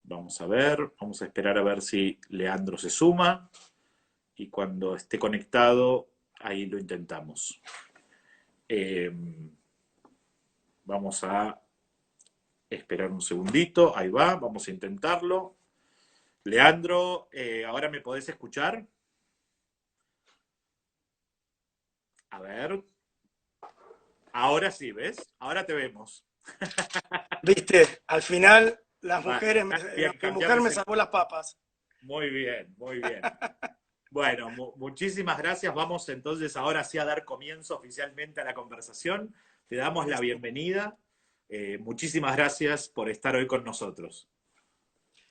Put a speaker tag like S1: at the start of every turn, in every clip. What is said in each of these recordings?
S1: Vamos a ver, vamos a esperar a ver si Leandro se suma y cuando esté conectado, ahí lo intentamos. Eh, Vamos a esperar un segundito, ahí va, vamos a intentarlo. Leandro, ¿ahora me podés escuchar? A ver, ahora sí, ¿ves? Ahora te vemos.
S2: Viste, al final las
S1: Va,
S2: mujeres,
S1: bien,
S2: mi
S1: cambiame
S2: mujer me
S1: ese.
S2: salvó las papas.
S1: Muy bien, muy bien. Bueno, muchísimas gracias. Vamos entonces ahora sí a dar comienzo oficialmente a la conversación. Te damos la
S2: Buenísimo.
S1: bienvenida. Muchísimas gracias por estar hoy con nosotros.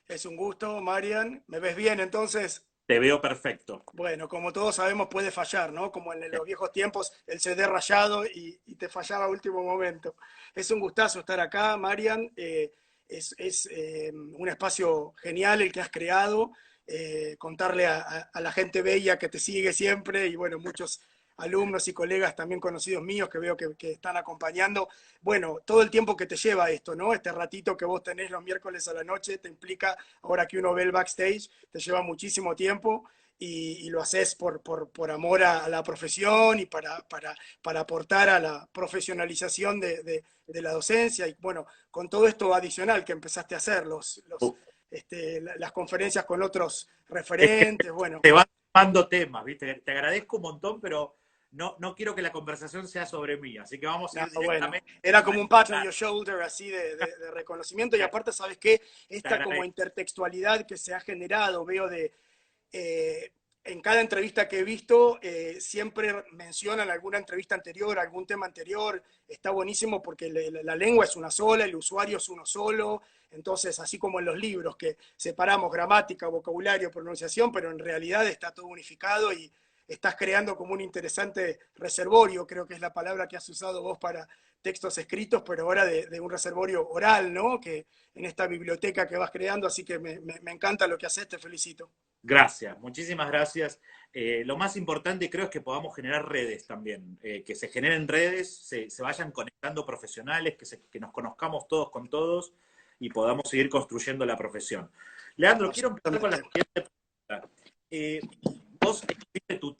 S2: Es un gusto, Marian. ¿Me ves bien entonces?
S1: Te veo perfecto.
S2: Bueno, como todos sabemos puede fallar, ¿no? Como en los viejos tiempos, el CD rayado y te fallaba a último momento. Es un gustazo estar acá, Marian. Es un espacio genial el que has creado. Contarle a la gente bella que te sigue siempre y bueno, muchos alumnos y colegas también conocidos míos que veo que están acompañando. Bueno, todo el tiempo que te lleva esto, ¿no? Este ratito que vos tenés los miércoles a la noche te implica, ahora que uno ve el backstage, te lleva muchísimo tiempo y lo haces por amor a la profesión y para aportar a la profesionalización de la docencia. Y bueno, con todo esto adicional que empezaste a hacer, las conferencias con otros
S1: Es que
S2: referentes, bueno.
S1: te van tomando temas, ¿viste? Te agradezco un montón, pero no quiero que la conversación sea sobre mí, así que vamos a
S2: No,
S1: ir
S2: bueno,
S1: directamente
S2: era
S1: a
S2: como un pat on
S1: empezar.
S2: your shoulder, así de reconocimiento. Y aparte, ¿sabes qué?
S1: Te
S2: Esta como
S1: agradezco.
S2: intertextualidad que se ha generado, veo en cada entrevista que he visto, siempre mencionan alguna entrevista anterior, algún tema anterior. Está buenísimo porque la lengua es una sola, el usuario es uno solo. Entonces, así como en los libros, que separamos gramática, vocabulario, pronunciación, pero en realidad está todo unificado y estás creando como un interesante reservorio, creo que es la palabra que has usado vos para textos escritos, pero ahora de un reservorio oral, ¿no? Que en esta biblioteca que vas creando, así que me encanta lo que haces, te felicito.
S1: Gracias, muchísimas gracias. Lo más importante creo es que podamos generar redes también, que se generen redes, se vayan conectando profesionales, que nos conozcamos todos con todos y podamos seguir construyendo la profesión. Leandro, quiero empezar con la
S2: Absolutamente.
S1: siguiente pregunta. Vos escribiste tu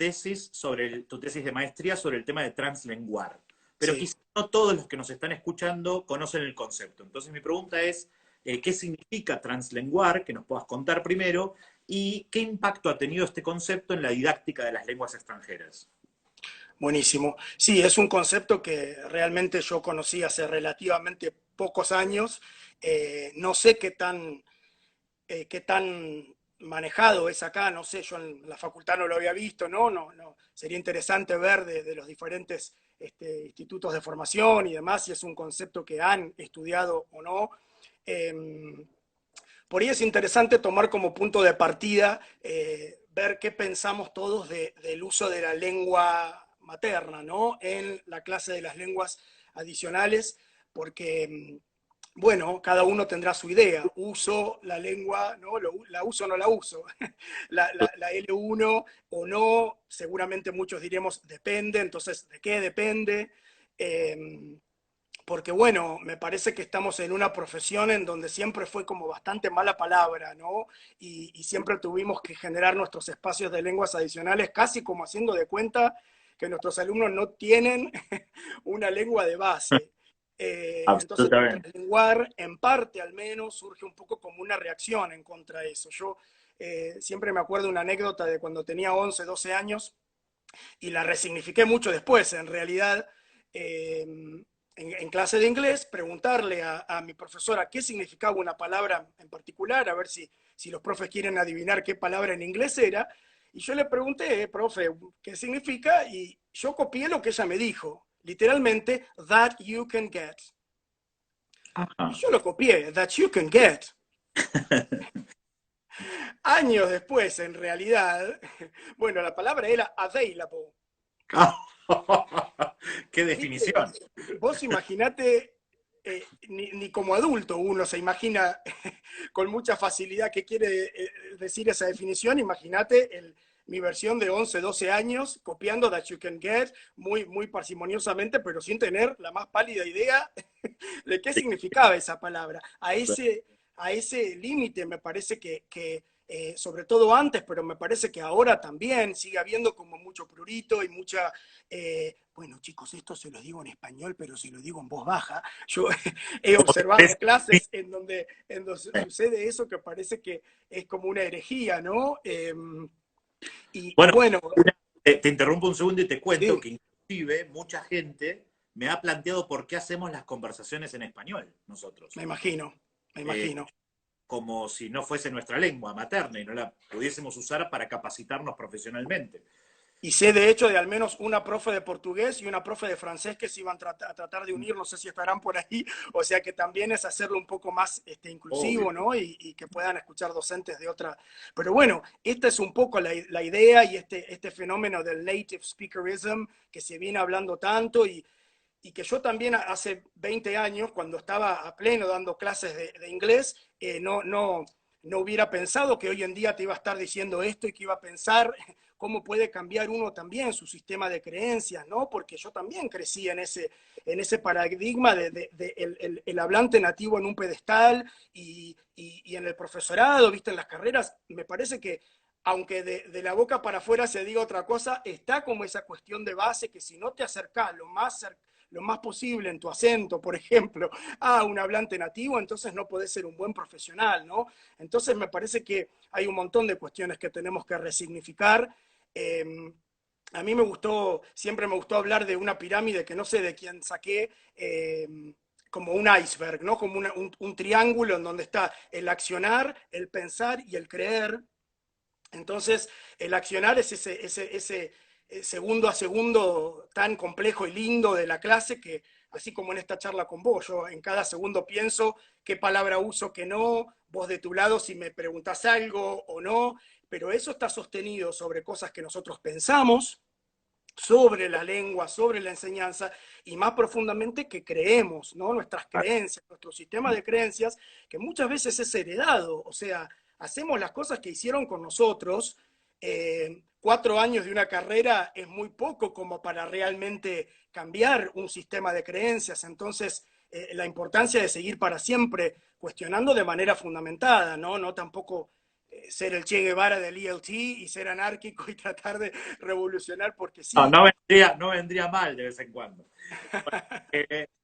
S1: tesis de maestría sobre el tema de translenguar, pero
S2: Sí.
S1: quizás no todos los que nos están escuchando conocen el concepto. Entonces mi pregunta es, ¿qué significa translenguar? Que nos puedas contar primero y qué impacto ha tenido este concepto en la didáctica de las lenguas extranjeras.
S2: Buenísimo. Sí, es un concepto que realmente yo conocí hace relativamente pocos años. No sé qué tan manejado es acá, no sé, yo en la facultad no lo había visto, ¿no? No. Sería interesante ver de los diferentes institutos de formación y demás si es un concepto que han estudiado o no. Eh, por ahí es interesante tomar como punto de partida, ver qué pensamos todos del uso de la lengua materna, ¿no? En la clase de las lenguas adicionales, porque, bueno, cada uno tendrá su idea. Uso la lengua, ¿no? La uso o no la uso. La L1 o no, seguramente muchos diremos depende, entonces, ¿de qué depende? Eh, porque bueno, me parece que estamos en una profesión en donde siempre fue como bastante mala palabra, ¿no? Y siempre tuvimos que generar nuestros espacios de lenguas adicionales, casi como haciendo de cuenta que nuestros alumnos no tienen una lengua de base. Entonces, el
S1: Absolutamente.
S2: translenguar, en parte al menos, surge un poco como una reacción en contra de eso. Yo siempre me acuerdo una anécdota de cuando tenía 11, 12 años, y la resignifiqué mucho después, en realidad, en clase de inglés, preguntarle a mi profesora qué significaba una palabra en particular, a ver si los profes quieren adivinar qué palabra en inglés era, y yo le pregunté, profe, ¿qué significa? Y yo copié lo que ella me dijo, literalmente, that you can get. Y
S1: Ajá.
S2: yo lo copié, that you can get. Años después, en realidad, bueno, la palabra era available.
S1: Qué
S2: ¿Viste?
S1: definición.
S2: Vos imaginate, ni como adulto uno se imagina con mucha facilidad qué quiere decir esa definición. Imagínate mi versión de 11, 12 años copiando That You Can Get muy parsimoniosamente, pero sin tener la más pálida idea de qué significaba esa palabra. a ese límite. Me parece sobre todo antes, pero me parece que ahora también sigue habiendo como mucho prurito y mucha... bueno, chicos, esto se lo digo en español, pero se lo digo en voz baja. Yo he observado clases en donde sucede eso que parece que es como una herejía, ¿no? Y
S1: Bueno,
S2: bueno,
S1: te interrumpo un segundo y te cuento
S2: sí,
S1: que inclusive mucha gente me ha planteado por qué hacemos las conversaciones en español nosotros.
S2: me imagino, me
S1: Eh,
S2: imagino.
S1: como si no fuese nuestra lengua materna y no la pudiésemos usar para capacitarnos profesionalmente.
S2: Y sé de hecho de al menos una profe de portugués y una profe de francés que se iban a tratar de unir, no sé si estarán por ahí, o sea que también es hacerlo un poco más
S1: Obvio.
S2: inclusivo, ¿no? Y que puedan escuchar docentes de otra. Pero bueno, esta es un poco la idea y este fenómeno del native speakerism que se viene hablando tanto y que yo también hace 20 años, cuando estaba a pleno dando clases de inglés, no hubiera pensado que hoy en día te iba a estar diciendo esto y que iba a pensar cómo puede cambiar uno también su sistema de creencias, ¿no? Porque yo también crecí en ese paradigma de el hablante nativo en un pedestal y en el profesorado, ¿viste? En las carreras, me parece que aunque de la boca para afuera se diga otra cosa, está como esa cuestión de base que si no te acercás lo más posible en tu acento, por ejemplo, a un hablante nativo, entonces no podés ser un buen profesional, ¿no? Entonces me parece que hay un montón de cuestiones que tenemos que resignificar. A mí siempre me gustó hablar de una pirámide que no sé de quién saqué, como un iceberg, ¿no? Como un triángulo en donde está el accionar, el pensar y el creer. Entonces, el accionar es ese segundo a segundo tan complejo y lindo de la clase que, así como en esta charla con vos, yo en cada segundo pienso qué palabra uso, qué no, vos de tu lado si me preguntás algo o no, pero eso está sostenido sobre cosas que nosotros pensamos, sobre la lengua, sobre la enseñanza y más profundamente que creemos, ¿no? Nuestras creencias, nuestro sistema de creencias, que muchas veces es heredado, o sea, hacemos las cosas que hicieron con nosotros. 4 años de una carrera es muy poco como para realmente cambiar un sistema de creencias, entonces la importancia de seguir para siempre cuestionando de manera fundamentada, ¿no? No tampoco ser el Che Guevara del ELT y ser anárquico y tratar de revolucionar porque
S1: No,
S2: sí.
S1: no vendría mal de vez en cuando.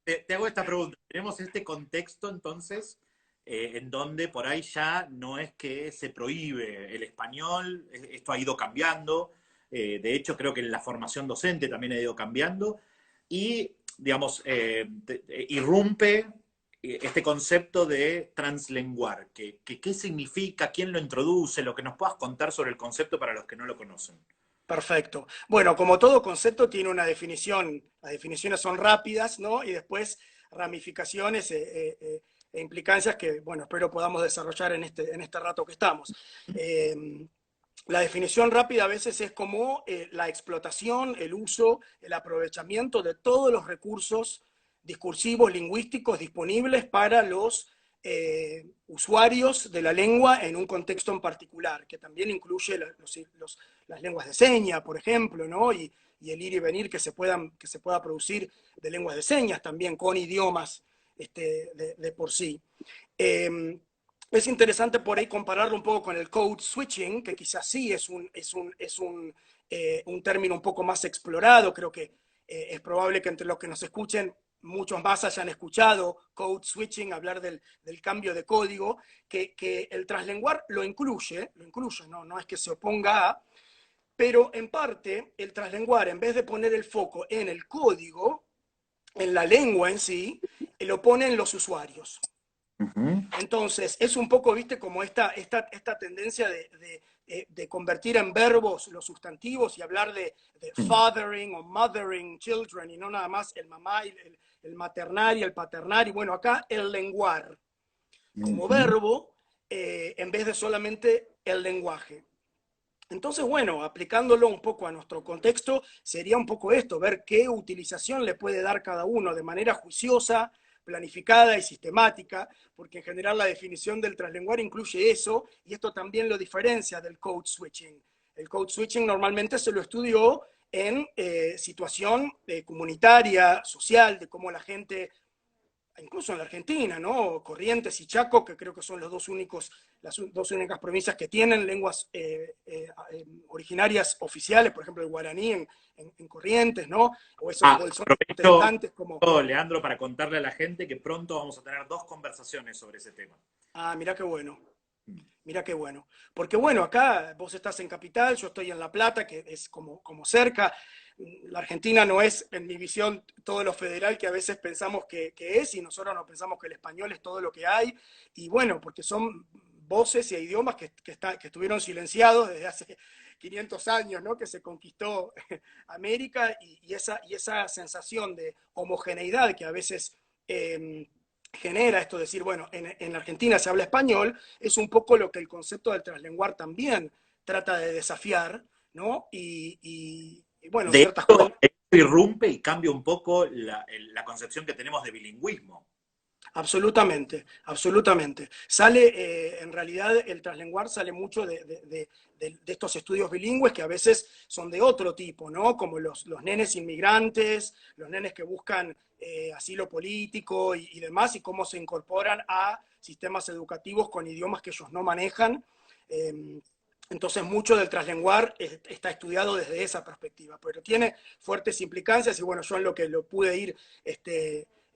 S1: Te hago esta pregunta. Tenemos este contexto entonces en donde por ahí ya no es que se prohíbe el español, esto ha ido cambiando, de hecho creo que la formación docente también ha ido cambiando y, digamos, irrumpe este concepto de translenguar, ¿qué significa? ¿Quién lo introduce? Lo que nos puedas contar sobre el concepto para los que no lo conocen.
S2: Perfecto. Bueno, como todo concepto tiene una definición, las definiciones son rápidas, ¿no? Y después ramificaciones e implicancias que, bueno, espero podamos desarrollar en este rato que estamos. La definición rápida a veces es como la explotación, el uso, el aprovechamiento de todos los recursos discursivos, lingüísticos disponibles para los usuarios de la lengua en un contexto en particular, que también incluye las lenguas de señas, por ejemplo, ¿no? Y el ir y venir que se pueda producir de lenguas de señas también con idiomas de por sí. Es interesante por ahí compararlo un poco con el code switching, que quizás sí es un término un poco más explorado. Creo que es probable que entre los que nos escuchen, muchos más hayan escuchado code switching, hablar del cambio de código, que el translenguar lo incluye, no es que se oponga a, pero en parte el translenguar, en vez de poner el foco en el código, en la lengua en sí, lo pone en los usuarios.
S1: Ujú.
S2: Entonces, es un poco, viste, como esta tendencia de convertir en verbos los sustantivos y hablar de fathering o mothering children y no nada más el mamá, el maternar y el paternar. Y bueno, acá el lenguar como
S1: Ujú.
S2: verbo en vez de solamente el lenguaje. Entonces, bueno, aplicándolo un poco a nuestro contexto, sería un poco esto, ver qué utilización le puede dar cada uno de manera juiciosa, planificada y sistemática, porque en general la definición del translenguar incluye eso, y esto también lo diferencia del code switching. El code switching normalmente se lo estudió en situación comunitaria, social, de cómo la gente incluso en la Argentina, ¿no? Corrientes y Chaco, que creo que son las dos únicas provincias que tienen lenguas originarias oficiales, por ejemplo el guaraní en Corrientes, ¿no? O el son
S1: Aprovecho,
S2: intendentes como...
S1: Leandro, para contarle a la gente que pronto vamos a tener 2 conversaciones sobre ese tema.
S2: Ah, mirá qué bueno. Mira qué bueno. Porque bueno, acá vos estás en Capital, yo estoy en La Plata, que es como cerca. La Argentina no es, en mi visión, todo lo federal que a veces pensamos que es, y nosotros no pensamos que el español es todo lo que hay. Y bueno, porque son voces y idiomas que estuvieron silenciados desde hace 500 años, ¿no? Que se conquistó América, y esa sensación de homogeneidad que a veces... genera esto de decir, bueno, en Argentina se habla español, es un poco lo que el concepto del translenguar también trata de desafiar, ¿no? Y bueno,
S1: De
S2: ciertas
S1: hecho,
S2: cosas.
S1: irrumpe y cambia un poco la concepción que tenemos de bilingüismo.
S2: Absolutamente, absolutamente. Sale, en realidad, el translenguar sale mucho de estos estudios bilingües que a veces son de otro tipo, ¿no? Como los nenes inmigrantes, los nenes que buscan asilo político y demás, y cómo se incorporan a sistemas educativos con idiomas que ellos no manejan. Entonces, mucho del translenguar está estudiado desde esa perspectiva, pero tiene fuertes implicancias, y bueno, yo en lo que lo pude ir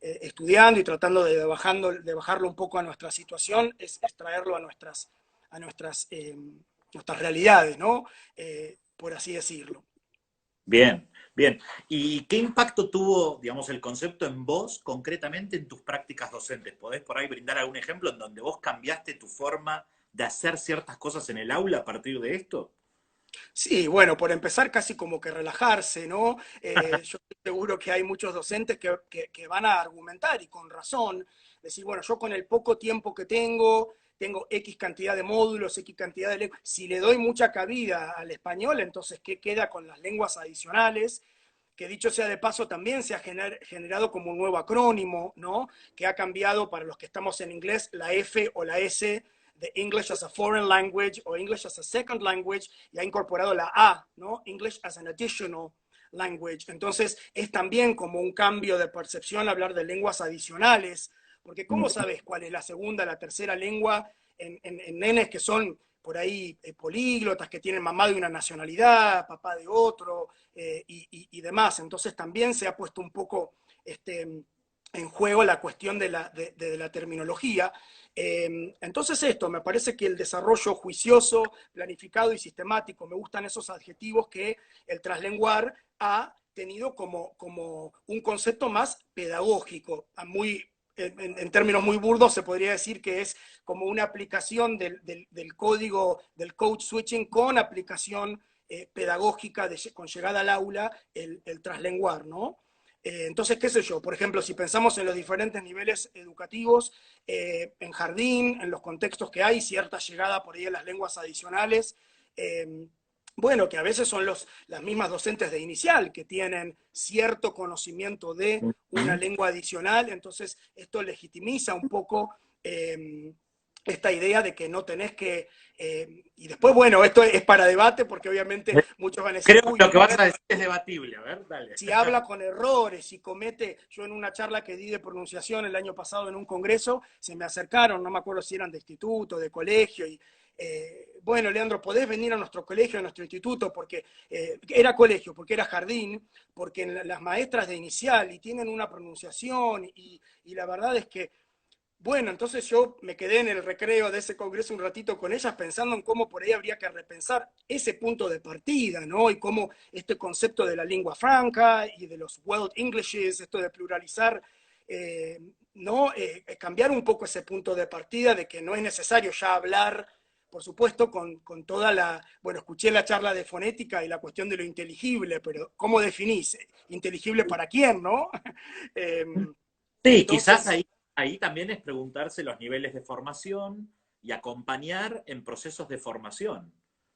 S2: estudiando y tratando de bajarlo un poco a nuestra situación, es traerlo a nuestras realidades, ¿no? Por así decirlo.
S1: Bien, bien. ¿Y qué impacto tuvo, digamos, el concepto en vos concretamente en tus prácticas docentes? ¿Podés por ahí brindar algún ejemplo en donde vos cambiaste tu forma de hacer ciertas cosas en el aula a partir de esto?
S2: Sí, bueno, por empezar casi como que relajarse, ¿no? Yo estoy seguro que hay muchos docentes que van a argumentar, y con razón, decir, bueno, yo con el poco tiempo que tengo X cantidad de módulos, X cantidad de lenguas, si le doy mucha cabida al español, entonces, ¿qué queda con las lenguas adicionales? Que dicho sea de paso, también se ha generado como un nuevo acrónimo, ¿no? Que ha cambiado para los que estamos en inglés la F o la S de English as a Foreign Language o English as a Second Language, y ha incorporado la A, ¿no? English as an Additional Language. Entonces, es también como un cambio de percepción hablar de lenguas adicionales, porque ¿cómo sabes cuál es la segunda, la tercera lengua en nenes que son por ahí políglotas, que tienen mamá de una nacionalidad, papá de otro, y demás? Entonces también se ha puesto un poco en juego la cuestión de la terminología. Entonces esto, me parece que el desarrollo juicioso, planificado y sistemático, me gustan esos adjetivos que el translenguar ha tenido como un concepto más pedagógico, en términos muy burdos se podría decir que es como una aplicación código, del code switching con aplicación pedagógica con llegada al aula, el translenguar, ¿no? Entonces, qué sé yo, por ejemplo, si pensamos en los diferentes niveles educativos, en jardín, en los contextos que hay, cierta llegada por ahí a las lenguas adicionales, bueno, que a veces son las mismas docentes de inicial que tienen cierto conocimiento de una lengua adicional, entonces esto legitimiza un poco esta idea de que no tenés que... y después, bueno, esto es para debate, porque obviamente muchos van a decir,
S1: Creo
S2: uy,
S1: que lo que vas a decir es debatible. A ver, dale.
S2: si habla con errores, si comete... Yo en una charla que di de pronunciación el año pasado en un congreso, se me acercaron, no me acuerdo si eran de instituto, de colegio, y bueno, Leandro, ¿podés venir a nuestro colegio, a nuestro instituto? Porque era colegio, porque era jardín, porque las maestras de inicial y tienen una pronunciación, y la verdad es que, bueno, entonces yo me quedé en el recreo de ese congreso un ratito con ellas pensando en cómo por ahí habría que repensar ese punto de partida, ¿no? Y cómo este concepto de la lengua franca y de los World Englishes, esto de pluralizar, ¿no? Cambiar un poco ese punto de partida de que no es necesario ya hablar, por supuesto, con toda la... Bueno, escuché la charla de fonética y la cuestión de lo inteligible, pero ¿cómo definís? ¿Inteligible para quién, no? eh,
S1: Sí, quizás
S2: entonces,
S1: ahí también es preguntarse los niveles de formación y acompañar en procesos de formación.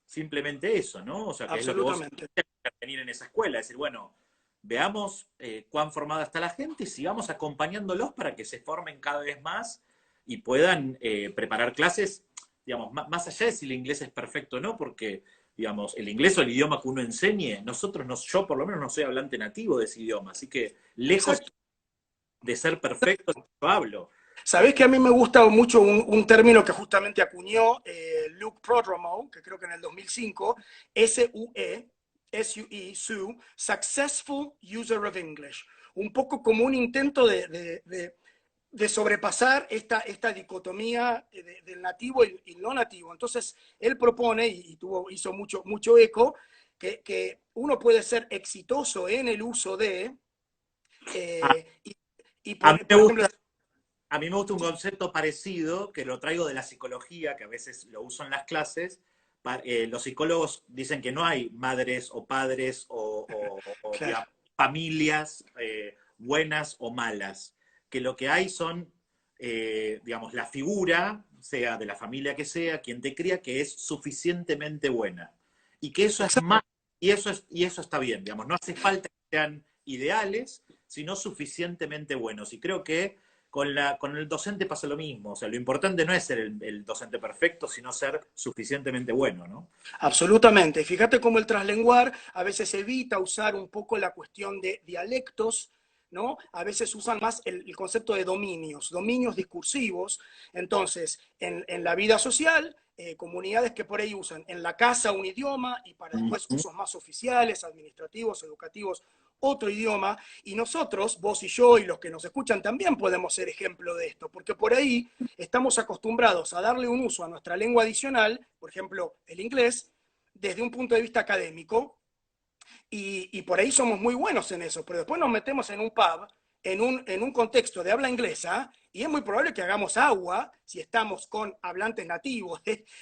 S1: Simplemente eso, ¿no? O sea, que es lo que vos
S2: absolutamente.
S1: intervenir en esa escuela, decir, bueno, veamos cuán formada está la gente y sigamos acompañándolos para que se formen cada vez más y puedan preparar clases, digamos, más allá de si el inglés es perfecto o no, porque, digamos, el inglés o el idioma que uno enseñe, nosotros, no, yo por lo menos no soy hablante nativo de ese idioma, así que lejos
S2: Exacto.
S1: de ser perfecto, yo hablo.
S2: Sabés que a mí me gusta mucho un término que justamente acuñó Luke Prodromou, que creo que en el 2005, SUE, SUE, SUE, Successful User of English. Un poco como un intento de sobrepasar esta dicotomía del nativo y no nativo. Entonces, él propone, y hizo mucho eco, que uno puede ser exitoso en el uso de,
S1: A,
S2: y, y
S1: a mí me
S2: por ejemplo,
S1: gusta, a mí me gusta un concepto parecido, que lo traigo de la psicología, que a veces lo uso en las clases. Los psicólogos dicen que no hay madres o padres o,
S2: claro.
S1: digamos, familias buenas o malas, que lo que hay son, digamos, la figura, sea de la familia que sea, quien te cría, que es suficientemente buena. Y que eso es
S2: Exacto.
S1: más, y eso está bien, digamos, no hace falta que sean ideales, sino suficientemente buenos. Y creo que con el docente pasa lo mismo. O sea, lo importante no es ser el docente perfecto, sino ser suficientemente bueno, ¿no?
S2: Absolutamente. Fíjate cómo el translenguar a veces evita usar un poco la cuestión de dialectos, ¿no? A veces usan más el concepto de dominios discursivos. Entonces, en la vida social, comunidades que por ahí usan en la casa un idioma y para después usos más oficiales, administrativos, educativos, otro idioma, y nosotros, vos y yo y los que nos escuchan también podemos ser ejemplo de esto, porque por ahí estamos acostumbrados a darle un uso a nuestra lengua adicional, por ejemplo, el inglés, desde un punto de vista académico, y por ahí somos muy buenos en eso, pero después nos metemos en un pub, en un contexto de habla inglesa, y es muy probable que hagamos agua si estamos con hablantes nativos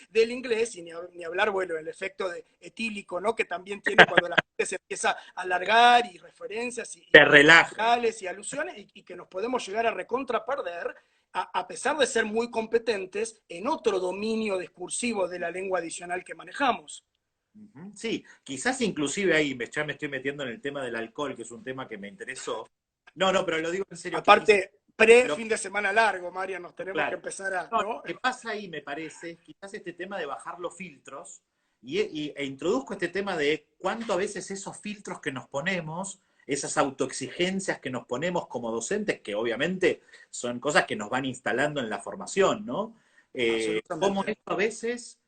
S2: del inglés, y ni hablar, bueno, el efecto etílico, ¿no? Que también tiene cuando la gente se empieza a alargar, y referencias,
S1: Te relaja.
S2: y alusiones, y que nos podemos llegar a recontra perder, a pesar de ser muy competentes en otro dominio discursivo de la lengua adicional que manejamos.
S1: Sí, quizás inclusive ahí ya me estoy metiendo en el tema del alcohol, que es un tema que me interesó. No, no, pero lo digo en serio, que quizás
S2: Aparte, pre
S1: lo,
S2: fin de semana largo, María, nos tenemos que
S1: claro.
S2: empezar a,
S1: No, lo
S2: ¿no?
S1: que pasa ahí, me parece, es quizás este tema de bajar los filtros e introduzco este tema de cuánto a veces esos filtros que nos ponemos, esas autoexigencias que nos ponemos como docentes, que obviamente son cosas que nos van instalando en la formación, ¿no? Cómo
S2: Absolutamente.
S1: esto a veces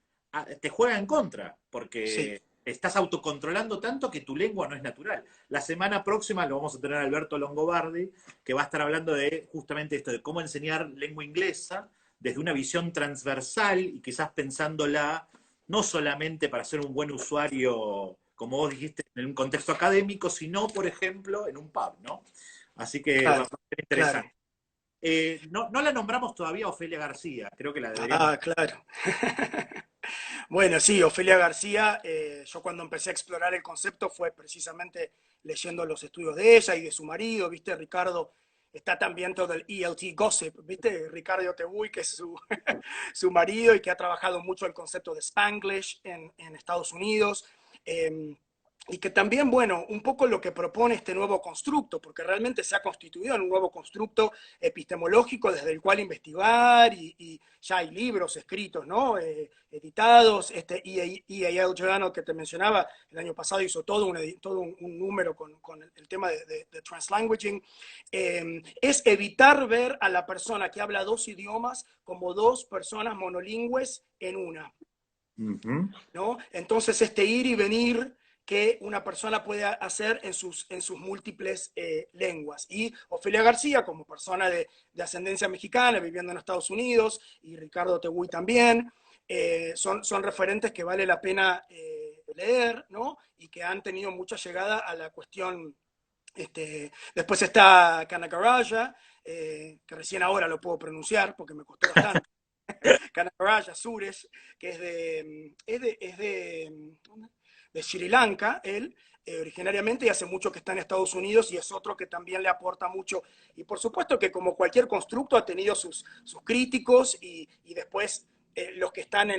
S1: te juega en contra,
S2: Sí.
S1: porque estás autocontrolando tanto que tu lengua no es natural. La semana próxima lo vamos a tener a Alberto Longobardi, que va a estar hablando de justamente esto, de cómo enseñar lengua inglesa desde una visión transversal y quizás pensándola no solamente para ser un buen usuario, como vos dijiste, en un contexto académico, sino, por ejemplo, en un pub, ¿no? Así que va
S2: Claro,
S1: a ser
S2: claro.
S1: interesante. No la nombramos todavía a Ofelia García, creo que la deberíamos.
S2: Ah, claro. Bueno, sí, Ofelia García, yo cuando empecé a explorar el concepto fue precisamente leyendo los estudios de ella y de su marido, ¿viste? Ricardo está también todo el ELT Gossip, ¿viste? Ricardo Tebuy, que es su marido y que ha trabajado mucho el concepto de Spanglish en Estados Unidos. Eh, y que también, bueno, un poco lo que propone este nuevo constructo, porque realmente se ha constituido en un nuevo constructo epistemológico desde el cual investigar, y ya hay libros escritos, ¿no? Editados, E.A.L. Journal que te mencionaba, el año pasado hizo todo un número con el tema de translanguaging. Es evitar ver a la persona que habla dos idiomas como dos personas monolingües en una, ¿no? Entonces, este ir y venir que una persona puede hacer en sus múltiples lenguas. Y Ofelia García, como persona de ascendencia mexicana, viviendo en Estados Unidos, y Ricardo Teguy también, son referentes que vale la pena leer, ¿no? Y que han tenido mucha llegada a la cuestión. Después está Kanagaraya, que recién ahora lo puedo pronunciar porque me costó bastante. Kanagaraya Suresh, que es de Sri Lanka, él, originariamente, y hace mucho que está en Estados Unidos, y es otro que también le aporta mucho. Y por supuesto que, como cualquier constructo, ha tenido sus críticos, y después los que están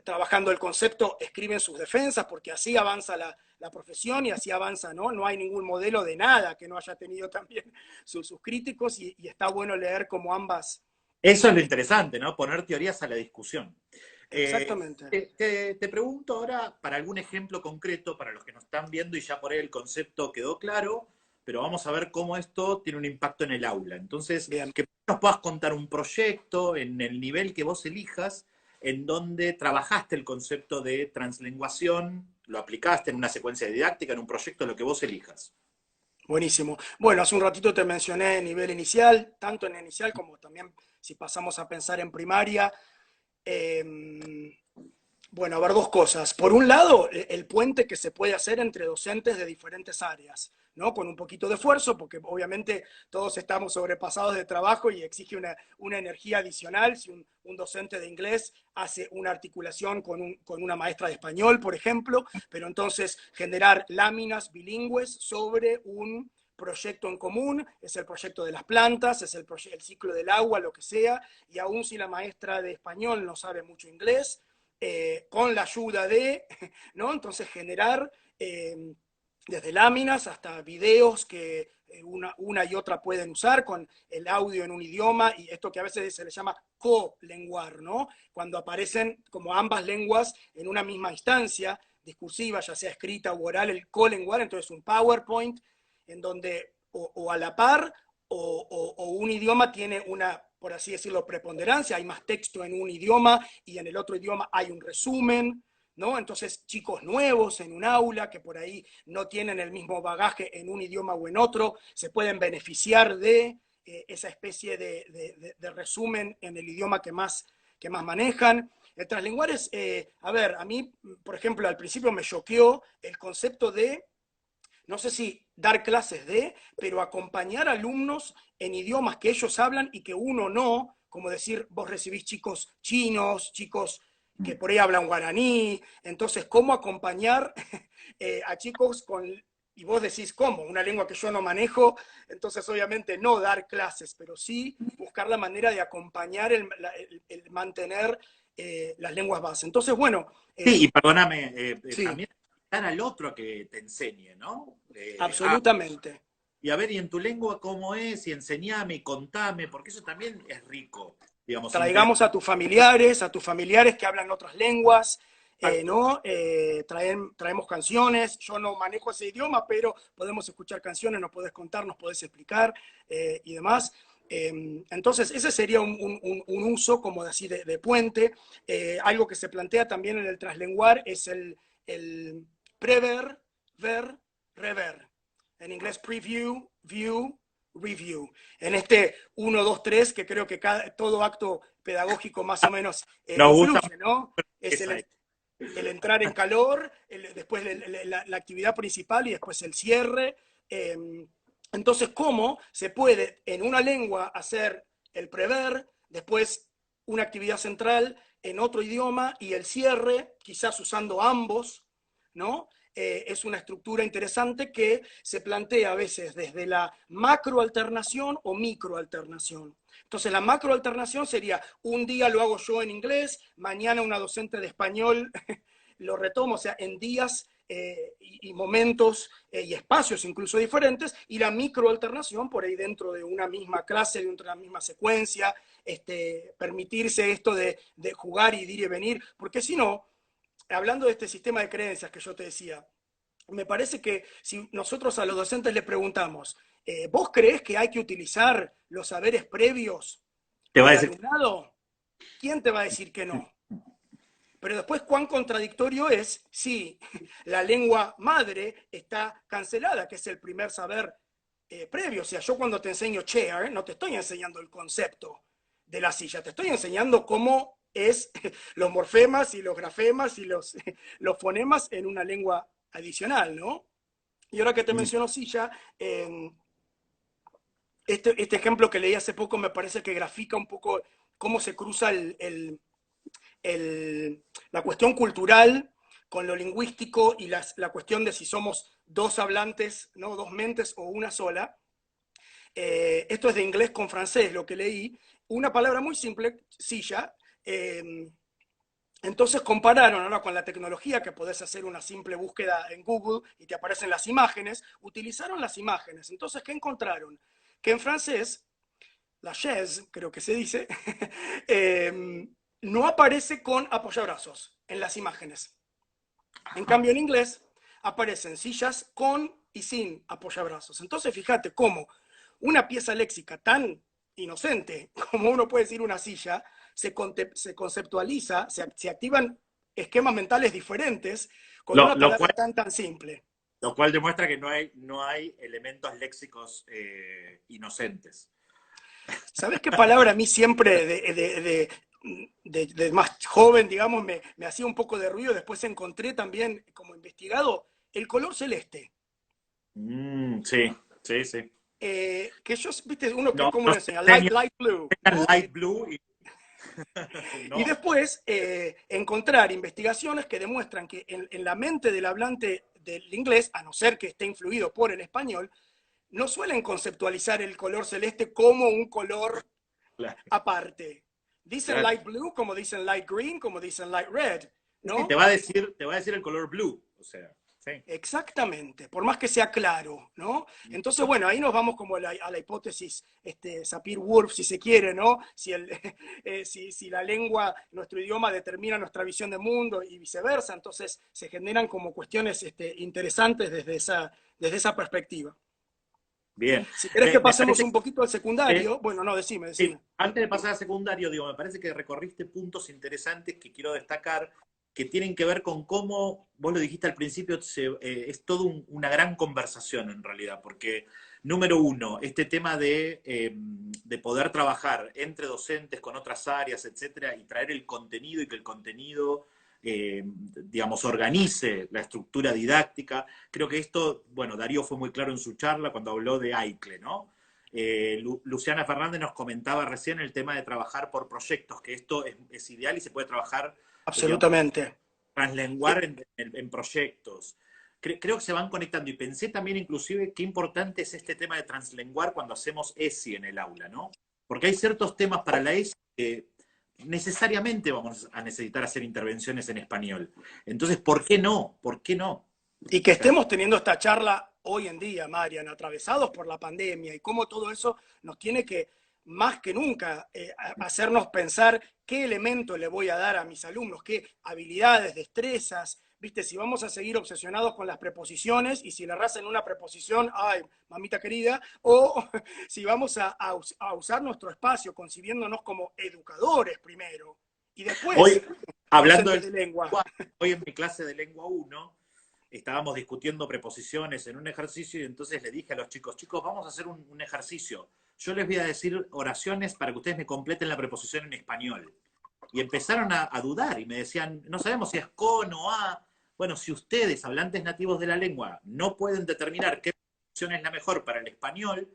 S2: trabajando el concepto escriben sus defensas, porque así avanza la profesión y así avanza, ¿no? No hay ningún modelo de nada que no haya tenido también sus críticos, y está bueno leer como ambas.
S1: Eso es lo interesante, ¿no? Poner teorías a la discusión.
S2: Exactamente.
S1: Te pregunto ahora para algún ejemplo concreto para los que nos están viendo y ya por ahí el concepto quedó claro, pero vamos a ver cómo esto tiene un impacto en el aula. Entonces,
S2: Bien.
S1: que nos puedas contar un proyecto en el nivel que vos elijas, en donde trabajaste el concepto de translenguación, lo aplicaste en una secuencia didáctica, en un proyecto, lo que vos elijas.
S2: Buenísimo. Bueno, hace un ratito te mencioné nivel inicial, tanto en inicial como también si pasamos a pensar en primaria. Eh, bueno, a ver, dos cosas. Por un lado, el puente que se puede hacer entre docentes de diferentes áreas, ¿no? Con un poquito de esfuerzo, porque obviamente todos estamos sobrepasados de trabajo y exige una energía adicional. Si un docente de inglés hace una articulación con una maestra de español, por ejemplo, pero entonces generar láminas bilingües sobre un proyecto en común, es el proyecto de las plantas, es el ciclo del agua, lo que sea, y aún si la maestra de español no sabe mucho inglés, con la ayuda de, ¿no? Entonces generar desde láminas hasta videos que una y otra pueden usar con el audio en un idioma y esto que a veces se le llama colenguar, ¿no? Cuando aparecen como ambas lenguas en una misma instancia discursiva, ya sea escrita o oral, el colenguar, entonces un PowerPoint en donde o a la par o un idioma tiene una, por así decirlo, preponderancia, hay más texto en un idioma y en el otro idioma hay un resumen, ¿no? Entonces, chicos nuevos en un aula que por ahí no tienen el mismo bagaje en un idioma o en otro, se pueden beneficiar de esa especie de resumen en el idioma que más manejan. El translinguar es, a ver, a mí, por ejemplo, al principio me choqueó el concepto de no sé si dar clases de, pero acompañar alumnos en idiomas que ellos hablan y que uno no, como decir, vos recibís chicos chinos, chicos que por ahí hablan guaraní, entonces, ¿cómo acompañar a chicos con, y vos decís, ¿cómo? Una lengua que yo no manejo, entonces obviamente no dar clases, pero sí buscar la manera de acompañar el mantener las lenguas base. Entonces, bueno,
S1: Sí, y perdóname,
S2: sí,
S1: también invitar al otro a que te enseñe, ¿no?
S2: absolutamente.
S1: Y a ver, ¿y en tu lengua cómo es? Y enseñame y contame, porque eso también es rico, digamos,
S2: Traigamos a tus familiares que hablan otras lenguas, ¿no? Traemos canciones, yo no manejo ese idioma, pero podemos escuchar canciones, nos podés contar, nos podés explicar y demás. Entonces, ese sería un uso como así de puente. Algo que se plantea también en el translenguar es el prever, ver, rever. En inglés, preview, view, review. En este 1, 2, 3, que creo que todo acto pedagógico más o menos
S1: nos gusta
S2: influye, ¿no? Es
S1: esa.
S2: el entrar en calor, después la actividad principal y después el cierre. Eh, entonces, ¿cómo se puede en una lengua hacer el prever, después una actividad central en otro idioma y el cierre, quizás usando ambos, ¿no? Es una estructura interesante que se plantea a veces desde la macroalternación o microalternación. Entonces, la macroalternación sería un día lo hago yo en inglés, mañana una docente de español lo retomo, o sea, en días y momentos y espacios incluso diferentes, y la microalternación por ahí dentro de una misma clase, dentro de una misma secuencia, permitirse esto de jugar y de ir y venir, porque si no, hablando de este sistema de creencias que yo te decía, me parece que si nosotros a los docentes le preguntamos, ¿vos creés que hay que utilizar los saberes previos
S1: Te va a
S2: del
S1: decir,
S2: alumnado? ¿Quién te va a decir que no? Pero después, ¿cuán contradictorio es si la lengua madre está cancelada, que es el primer saber previo? O sea, yo cuando te enseño chair, no te estoy enseñando el concepto de la silla, te estoy enseñando cómo es los morfemas y los grafemas y los fonemas en una lengua adicional, ¿no? Y ahora que te menciono silla, este ejemplo que leí hace poco me parece que grafica un poco cómo se cruza la cuestión cultural con lo lingüístico y la cuestión de si somos dos hablantes, ¿no? Dos mentes o una sola. Esto es de inglés con francés, lo que leí. Una palabra muy simple, silla. Entonces compararon ahora con la tecnología, que podés hacer una simple búsqueda en Google y te aparecen las imágenes, utilizaron las imágenes. Entonces, ¿qué encontraron? Que en francés, la chaise, creo que se dice, no aparece con apoyabrazos en las imágenes. En cambio, en inglés aparecen sillas con y sin apoyabrazos. Entonces, fíjate cómo una pieza léxica tan inocente como uno puede decir una silla, se conceptualiza, se activan esquemas mentales diferentes con
S1: Lo,
S2: una
S1: lo
S2: palabra
S1: cual,
S2: tan simple.
S1: lo cual demuestra que no hay elementos léxicos inocentes.
S2: ¿Sabés qué palabra a mí siempre de más joven, digamos, me hacía un poco de ruido? Después encontré también, como investigado, el color celeste.
S1: Sí, sí, sí.
S2: Que yo, viste, uno que
S1: No,
S2: cómo
S1: no
S2: lo
S1: se
S2: enseña,
S1: enseña
S2: light blue, ¿no?
S1: light blue y
S2: Y
S1: no.
S2: después encontrar investigaciones que demuestran que en la mente del hablante del inglés, a no ser que esté influido por el español, no suelen conceptualizar el color celeste como un color
S1: Claro,
S2: aparte. Dicen
S1: claro.
S2: light blue, como dicen light green, como dicen light red,
S1: Sí,
S2: ¿no?
S1: te va a decir el color blue, o sea, sí.
S2: Exactamente, por más que sea claro, ¿no? Entonces, bueno, ahí nos vamos como a la hipótesis Sapir-Whorf, si se quiere, ¿no? Si la lengua, nuestro idioma determina nuestra visión del mundo y viceversa, entonces se generan como cuestiones interesantes desde esa perspectiva.
S1: Bien.
S2: Si querés que
S1: Me
S2: pasemos
S1: parece
S2: un poquito al
S1: que
S2: secundario, bueno, no, decime.
S1: antes de pasar a secundario, digo, me parece que recorriste puntos interesantes que quiero destacar, que tienen que ver con cómo, vos lo dijiste al principio, es todo una gran conversación en realidad, porque número uno, este tema de poder trabajar entre docentes con otras áreas, etcétera, y traer el contenido y que el contenido, digamos, organice la estructura didáctica. Creo que esto, bueno, Darío fue muy claro en su charla cuando habló de AICLE, ¿no? Luciana Fernández nos comentaba recién el tema de trabajar por proyectos, que esto es ideal y se puede trabajar, digamos,
S2: Absolutamente.
S1: translenguar en proyectos. Creo que se van conectando y pensé también inclusive qué importante es este tema de translenguar cuando hacemos ESI en el aula, ¿no? Porque hay ciertos temas para la ESI que necesariamente vamos a necesitar hacer intervenciones en español. Entonces, ¿por qué no? ¿Por qué no?
S2: Y que estemos teniendo esta charla hoy en día, Marian, atravesados por la pandemia y cómo todo eso nos tiene que, más que nunca, hacernos pensar qué elemento le voy a dar a mis alumnos, qué habilidades, destrezas, viste, si vamos a seguir obsesionados con las preposiciones y si le en una preposición, ay, mamita querida, o si vamos a usar nuestro espacio concibiéndonos como educadores primero y
S1: Hoy,
S2: después
S1: hablando
S2: docentes
S1: del
S2: de lengua.
S1: hoy en mi clase de lengua uno estábamos discutiendo preposiciones en un ejercicio y entonces le dije a los chicos, chicos, vamos a hacer un ejercicio. Yo les voy a decir oraciones para que ustedes me completen la preposición en español. Y empezaron a dudar y me decían, no sabemos si es con o a. Bueno, si ustedes, hablantes nativos de la lengua, no pueden determinar qué preposición es la mejor para el español,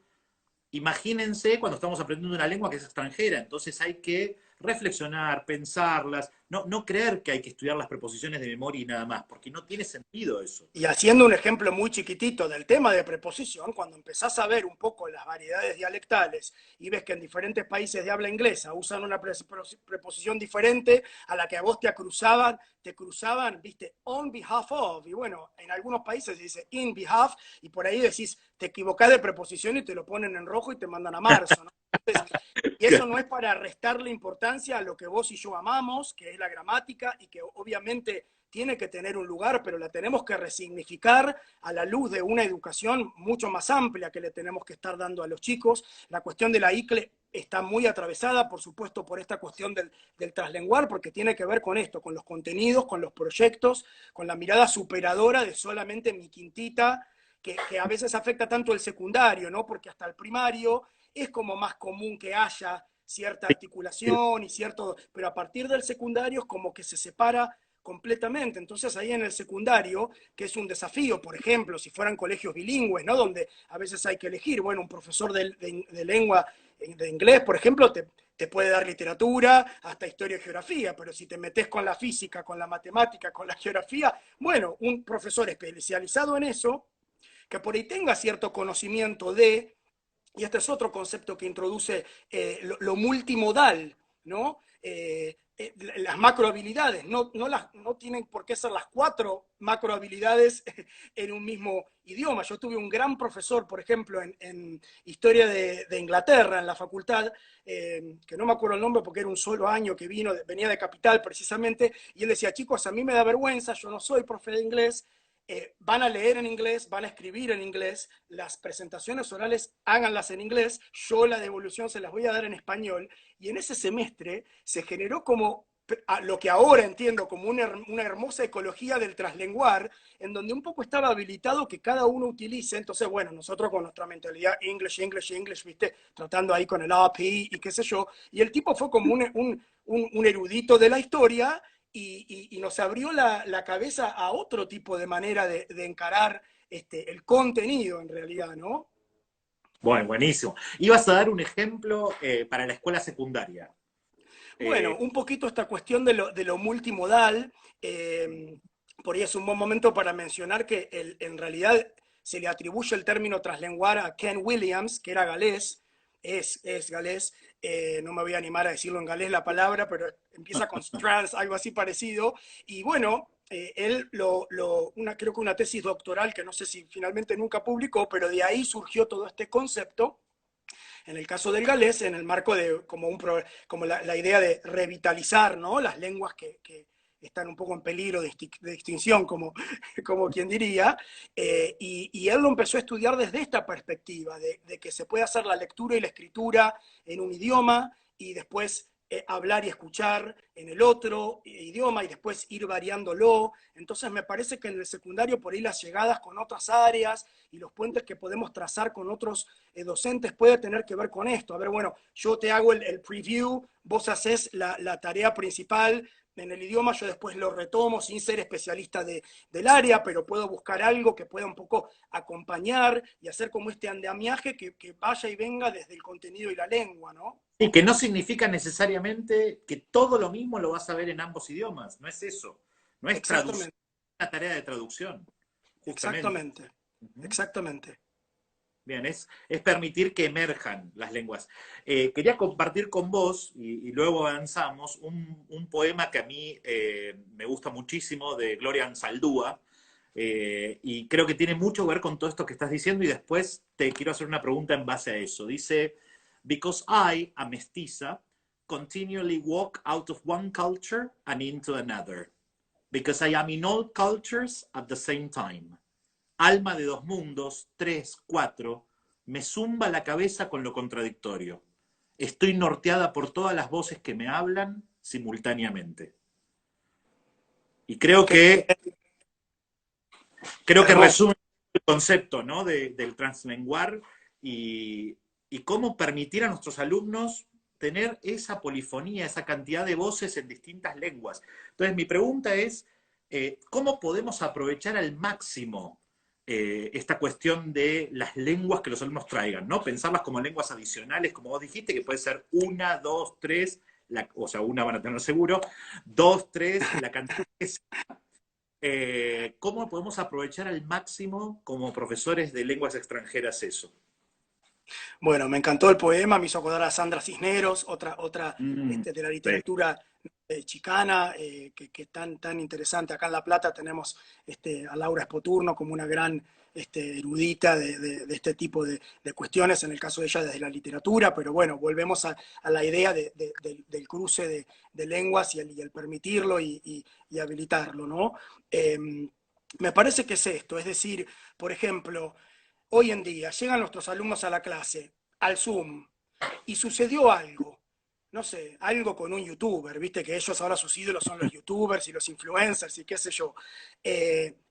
S1: imagínense cuando estamos aprendiendo una lengua que es extranjera. Entonces hay que reflexionar, pensarlas, no creer que hay que estudiar las preposiciones de memoria y nada más, porque no tiene sentido eso.
S2: Y haciendo un ejemplo muy chiquitito del tema de preposición, cuando empezás a ver un poco las variedades dialectales y ves que en diferentes países de habla inglesa usan una preposición diferente a la que a vos te cruzaban, viste, on behalf of, y bueno, en algunos países se dice in behalf, y por ahí decís, te equivocás de preposición y te lo ponen en rojo y te mandan a marzo, ¿no? Entonces, y eso no es para restarle importancia a lo que vos y yo amamos, que es la gramática, y que obviamente tiene que tener un lugar, pero la tenemos que resignificar a la luz de una educación mucho más amplia que le tenemos que estar dando a los chicos. La cuestión de la ICLE está muy atravesada, por supuesto, por esta cuestión del translenguar, porque tiene que ver con esto, con los contenidos, con los proyectos, con la mirada superadora de solamente mi quintita, que a veces afecta tanto el secundario, ¿no? Porque hasta el primario es como más común que haya cierta articulación y cierto, pero a partir del secundario es como que se separa completamente. Entonces ahí en el secundario, que es un desafío, por ejemplo, si fueran colegios bilingües, ¿no? Donde a veces hay que elegir, bueno, un profesor de lengua, de inglés, por ejemplo, te puede dar literatura, hasta historia y geografía, pero si te metes con la física, con la matemática, con la geografía, bueno, un profesor especializado en eso, que por ahí tenga cierto conocimiento y este es otro concepto que introduce lo multimodal, ¿no? Las macrohabilidades, no tienen por qué ser las 4 macrohabilidades en un mismo idioma. Yo tuve un gran profesor, por ejemplo, en historia de Inglaterra, en la facultad, que no me acuerdo el nombre porque era un solo año que venía de Capital precisamente, y él decía, chicos, a mí me da vergüenza, yo no soy profe de inglés, van a leer en inglés, van a escribir en inglés, las presentaciones orales háganlas en inglés, yo la devolución se las voy a dar en español, y en ese semestre se generó como lo que ahora entiendo como una hermosa ecología del traslenguar, en donde un poco estaba habilitado que cada uno utilice. Entonces, bueno, nosotros con nuestra mentalidad English, English, English, ¿viste? Tratando ahí con el API y qué sé yo, y el tipo fue como un erudito de la historia, y nos abrió la cabeza a otro tipo de manera de encarar el contenido en realidad, ¿no?
S1: Bueno, buenísimo. Ibas a dar un ejemplo para la escuela secundaria.
S2: Bueno, un poquito esta cuestión de lo multimodal, por ahí es un buen momento para mencionar que en realidad se le atribuye el término traslenguar a Ken Williams, que era galés, es galés, no me voy a animar a decirlo en galés la palabra, pero empieza con trans, algo así parecido, y bueno, él creo que una tesis doctoral que no sé si finalmente nunca publicó, pero de ahí surgió todo este concepto en el caso del galés, en el marco de como la idea de revitalizar, ¿no? Las lenguas que están un poco en peligro de extinción, como quien diría, y él lo empezó a estudiar desde esta perspectiva, de que se puede hacer la lectura y la escritura en un idioma y después hablar y escuchar en el otro idioma y después ir variándolo. Entonces me parece que en el secundario por ahí las llegadas con otras áreas y los puentes que podemos trazar con otros docentes puede tener que ver con esto. A ver, bueno, yo te hago el preview, vos haces la tarea principal en el idioma, yo después lo retomo sin ser especialista del área, pero puedo buscar algo que pueda un poco acompañar y hacer como este andamiaje que vaya y venga desde el contenido y la lengua, ¿no?
S1: Y que no significa necesariamente que todo lo mismo lo vas a ver en ambos idiomas. No es eso. No es traducción,
S2: Exactamente,
S1: es una tarea de traducción, justamente.
S2: exactamente,
S1: Ujú.
S2: exactamente.
S1: Bien, es permitir que emerjan las lenguas. Quería compartir con vos, y luego avanzamos, un poema que a mí me gusta muchísimo de Gloria Anzaldúa, y creo que tiene mucho que ver con todo esto que estás diciendo, y después te quiero hacer una pregunta en base a eso. Dice, because I, a mestiza, continually walk out of one culture and into another, because I am in all cultures at the same time. Alma de dos mundos, tres, cuatro, me zumba la cabeza con lo contradictorio. Estoy norteada por todas las voces que me hablan simultáneamente. Y
S2: Qué
S1: creo que
S2: hermoso.
S1: resume el concepto, ¿no? Del translenguar y cómo permitir a nuestros alumnos tener esa polifonía, esa cantidad de voces en distintas lenguas. Entonces, mi pregunta es, ¿cómo podemos aprovechar al máximo esta cuestión de las lenguas que los alumnos traigan, ¿no? Pensarlas como lenguas adicionales, como vos dijiste, que puede ser una, dos, tres, o sea, una van a tener seguro, dos, tres, la cantidad que sea. ¿Cómo podemos aprovechar al máximo como profesores de lenguas extranjeras eso?
S2: Bueno, me encantó el poema, me hizo acordar a Sandra Cisneros, otra
S1: Mm,
S2: de la
S1: sí.
S2: literatura chicana, que es tan interesante. Acá en La Plata tenemos a Laura Espoturno como una gran erudita de este tipo de cuestiones, en el caso de ella desde la literatura, pero bueno, volvemos a la idea del cruce de lenguas y el permitirlo y habilitarlo, ¿no? Eh, Me parece que es esto, es decir, por ejemplo, hoy en día llegan nuestros alumnos a la clase, al Zoom, y sucedió algo, no sé, algo con un youtuber, viste que ellos ahora sus ídolos son los youtubers y los influencers y qué sé yo.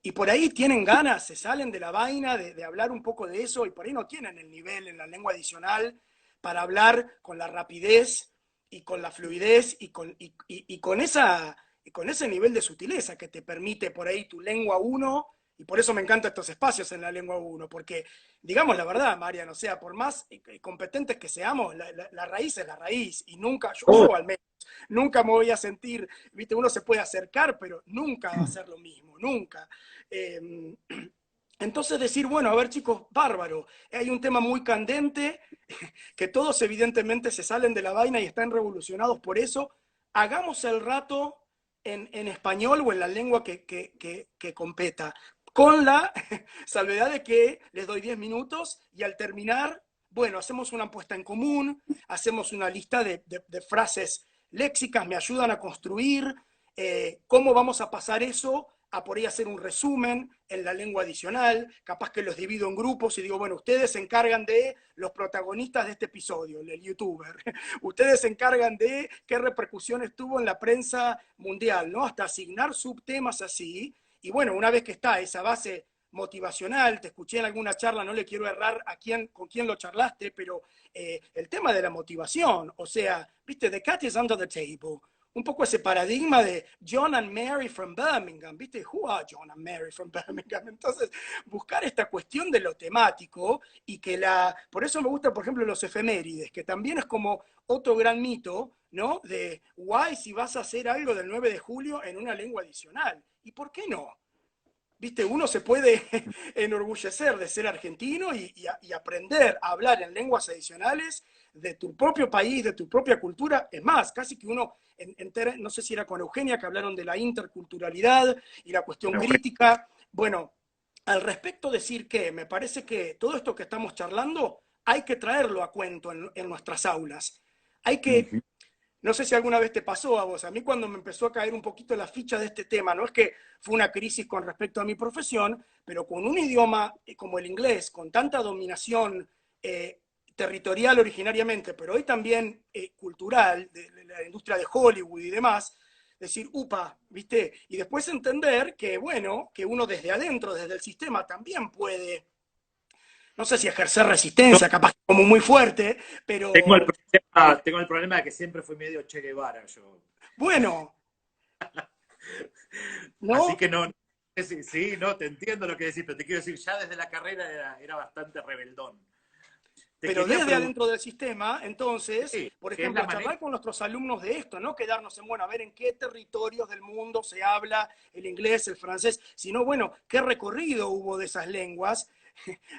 S2: Y por ahí tienen ganas, se salen de la vaina de hablar un poco de eso y por ahí no tienen el nivel en la lengua adicional para hablar con la rapidez y con la fluidez y con ese nivel de sutileza que te permite por ahí tu lengua uno. Y por eso me encantan estos espacios en la lengua uno, porque digamos la verdad, Mariano, o sea, por más competentes que seamos, la raíz es la raíz, y nunca,
S1: Oh,
S2: yo al menos, nunca me voy a sentir, viste, uno se puede acercar, pero nunca va a ser lo mismo, nunca. Eh, entonces decir, bueno, a ver chicos, bárbaro, hay un tema muy candente, que todos evidentemente se salen de la vaina y están revolucionados por eso, hagamos el rato en español o en la lengua que competa, con la salvedad de que les doy 10 minutos y al terminar, bueno, hacemos una puesta en común, hacemos una lista de frases léxicas, me ayudan a construir cómo vamos a pasar eso a por ahí hacer un resumen en la lengua adicional, capaz que los divido en grupos y digo, bueno, ustedes se encargan de los protagonistas de este episodio, el youtuber, ustedes se encargan de qué repercusiones tuvo en la prensa mundial, ¿no? Hasta asignar subtemas así, y bueno, una vez que está esa base motivacional, te escuché en alguna charla, no le quiero errar con quién lo charlaste, pero el tema de la motivación, o sea, viste, the cat is under the table, un poco ese paradigma de John and Mary from Birmingham, ¿viste? Who are John and Mary from Birmingham? Entonces, buscar esta cuestión de lo temático y que por eso me gusta, por ejemplo, los efemérides, que también es como otro gran mito, ¿no? De, why si vas a hacer algo del 9 de julio en una lengua adicional? ¿Y por qué no? ¿Viste? Uno se puede enorgullecer de ser argentino y aprender a hablar en lenguas adicionales de tu propio país, de tu propia cultura. Es más, casi que uno, no sé si era con Eugenia, que hablaron de la interculturalidad y la cuestión crítica. Bueno, al respecto decir que me parece que todo esto que estamos charlando hay que traerlo a cuento en nuestras aulas. Hay que... No sé si alguna vez te pasó a vos. A mí cuando me empezó a caer un poquito la ficha de este tema, no es que fue una crisis con respecto a mi profesión, pero con un idioma como el inglés, con tanta dominación territorial originariamente, pero hoy también cultural, de la industria de Hollywood y demás, decir, upa, ¿viste? Y después entender que, bueno, que uno desde adentro, desde el sistema, también puede, no sé si ejercer resistencia, capaz como muy fuerte,
S1: Tengo
S2: pero
S1: tengo el problema de que siempre fui medio Che Guevara yo.
S2: bueno,
S1: Así
S2: ¿no?
S1: que no, sí, sí, no, te entiendo lo que decís, pero te quiero decir, ya desde la carrera era bastante rebeldón. Te
S2: Pero
S1: quería
S2: desde
S1: preguntar,
S2: adentro del sistema, entonces,
S1: ¿qué
S2: por
S1: es la
S2: ejemplo,
S1: manera?
S2: charlar con nuestros alumnos de esto, no quedarnos en, bueno, a ver en qué territorios del mundo se habla el inglés, el francés, sino, bueno, qué recorrido hubo de esas lenguas.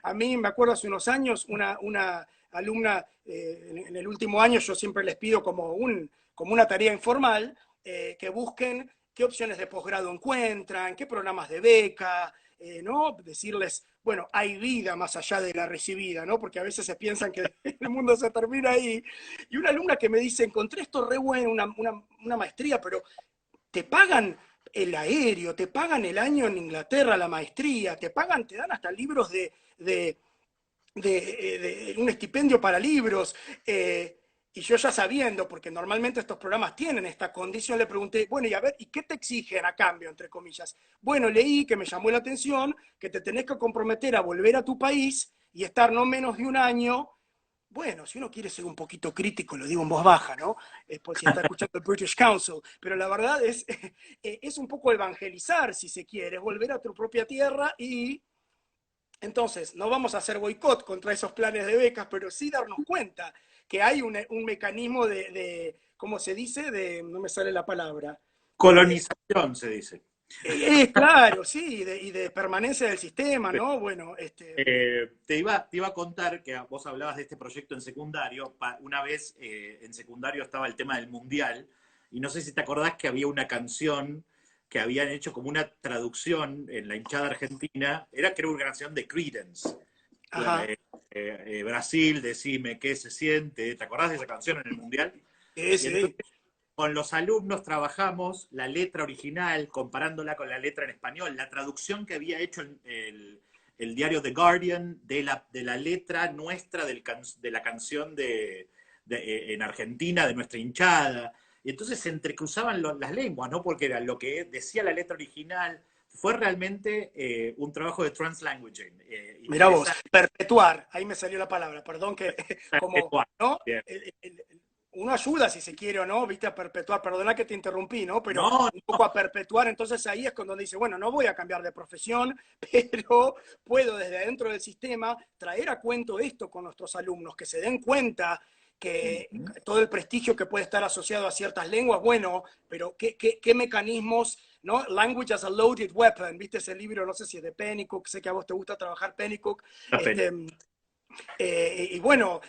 S2: A mí me acuerdo hace unos años, una alumna, en el último año yo siempre les pido como una tarea informal, que busquen qué opciones de posgrado encuentran, qué programas de beca, ¿no? Decirles, bueno, hay vida más allá de la recibida, ¿no? Porque a veces se piensan que el mundo se termina ahí. Y una alumna que me dice, encontré esto re bueno, una maestría, pero te pagan el aéreo, te pagan el año en Inglaterra, la maestría, te dan hasta libros de un estipendio para libros. Y yo ya sabiendo, porque normalmente estos programas tienen esta condición, le pregunté, bueno, y a ver, ¿y qué te exigen a cambio, entre comillas? Bueno, leí que me llamó la atención que te tenés que comprometer a volver a tu país y estar no menos de un año. Bueno, si uno quiere ser un poquito crítico, lo digo en voz baja, ¿no? Por si está escuchando el British Council, pero la verdad es un poco evangelizar, si se quiere, es volver a tu propia tierra y entonces, no vamos a hacer boicot contra esos planes de becas, pero sí darnos cuenta que hay un mecanismo ¿cómo se dice? No me sale la palabra. De,
S1: Colonización, se dice.
S2: claro, sí, y de permanencia del sistema, ¿no? Bueno,
S1: Te iba a contar que vos hablabas de este proyecto en secundario. Una vez en secundario estaba el tema del mundial, y no sé si te acordás que había una canción que habían hecho como una traducción en la hinchada argentina. Era, creo, una canción de Creedence.
S2: ajá,
S1: Brasil, decime qué se siente. ¿Te acordás de esa canción en el mundial? Y
S2: sí.
S1: entonces con los alumnos trabajamos la letra original, comparándola con la letra en español, la traducción que había hecho el diario The Guardian de la letra nuestra de la canción en Argentina, de nuestra hinchada. Y entonces se entrecruzaban las lenguas, ¿no? Porque era lo que decía la letra original. Fue realmente un trabajo de translanguaging.
S2: Mirá vos,
S1: Interesante.
S2: perpetuar, ahí me salió la palabra, perdón que como, ¿no?
S1: Bien.
S2: Uno ayuda si se quiere o no, viste, a perpetuar, perdona que te interrumpí, ¿no? Pero
S1: No,
S2: un poco a perpetuar, entonces ahí es cuando dice, bueno, no voy a cambiar de profesión, pero puedo desde adentro del sistema traer a cuento esto con nuestros alumnos, que se den cuenta que todo el prestigio que puede estar asociado a ciertas lenguas, bueno, pero qué mecanismos, ¿no? Language as a loaded weapon, ¿viste ese libro? No sé si es de Pennycook, sé que a vos te gusta trabajar Pennycook,
S1: la pena.
S2: y bueno,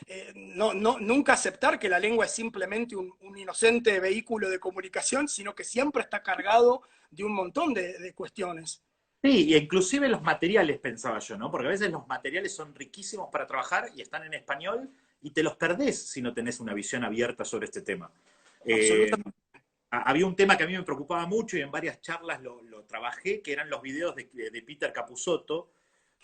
S2: nunca aceptar que la lengua es simplemente un inocente vehículo de comunicación, sino que siempre está cargado de un montón de cuestiones.
S1: Sí, y inclusive los materiales, pensaba yo, ¿no? Porque a veces los materiales son riquísimos para trabajar y están en español y te los perdés si no tenés una visión abierta sobre este tema. Eh,
S2: Absolutamente.
S1: había un tema que a mí me preocupaba mucho y en varias charlas lo trabajé, que eran los videos de Peter Capusotto,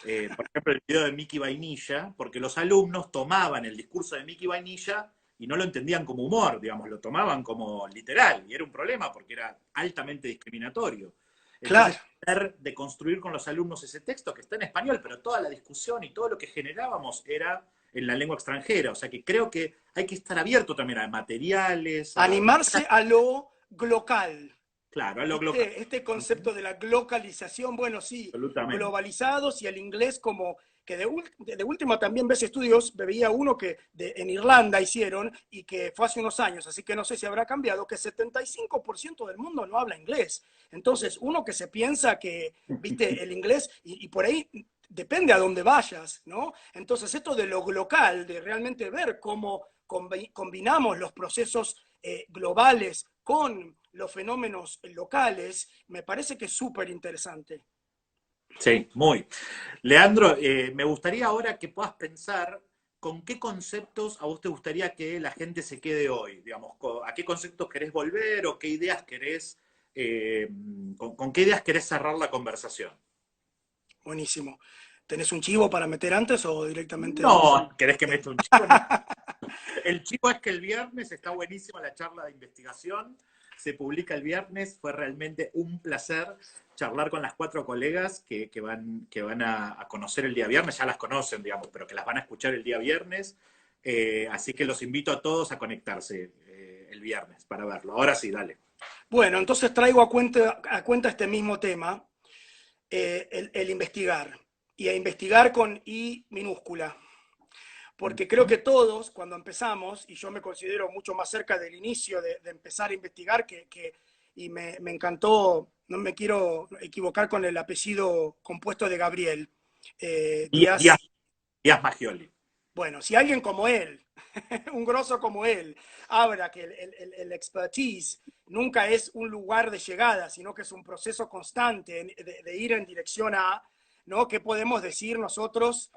S1: por ejemplo, el video de Mickey Vainilla, porque los alumnos tomaban el discurso de Mickey Vainilla y no lo entendían como humor, digamos, lo tomaban como literal, y era un problema porque era altamente discriminatorio.
S2: Claro.
S1: Entonces, tratar de construir con los alumnos ese texto que está en español, pero toda la discusión y todo lo que generábamos era en la lengua extranjera. O sea que creo que hay que estar abierto también a materiales,
S2: Animarse a lo glocal.
S1: claro, a lo global.
S2: Este concepto de la globalización, bueno, sí,
S1: Absolutamente.
S2: globalizados y el inglés como que de último también ves estudios, veía uno que en Irlanda hicieron y que fue hace unos años, así que no sé si habrá cambiado, que 75% del mundo no habla inglés. Entonces, uno que se piensa que, viste, el inglés, y por ahí depende a dónde vayas, ¿no? Entonces, esto de lo local, de realmente ver cómo combinamos los procesos globales con los fenómenos locales, me parece que es súper interesante.
S1: Sí, muy. Leandro, me gustaría ahora que puedas pensar con qué conceptos a vos te gustaría que la gente se quede hoy, digamos, a qué conceptos querés volver o qué ideas querés, eh, con qué ideas querés cerrar la conversación.
S2: Buenísimo. ¿Tenés un chivo para meter antes o directamente?
S1: No, ¿querés que meta un chivo? No. El chivo es que el viernes está buenísima la charla de investigación, se publica el viernes, fue realmente un placer charlar con las 4 colegas que van a conocer el día viernes, ya las conocen, digamos, pero que las van a escuchar el día viernes, así que los invito a todos a conectarse el viernes para verlo. Ahora sí, dale.
S2: Bueno, entonces traigo a cuenta este mismo tema, el investigar, y a investigar con I minúscula. Porque creo que todos, cuando empezamos, y yo me considero mucho más cerca del inicio de empezar a investigar, y me encantó, no me quiero equivocar con el apellido compuesto de Gabriel,
S1: Díaz,
S2: Díaz.
S1: Díaz Maggioli.
S2: Bueno, si alguien como él, un grosso como él, habla que el expertise nunca es un lugar de llegada, sino que es un proceso constante de ir en dirección a, ¿no? ¿Qué podemos decir nosotros?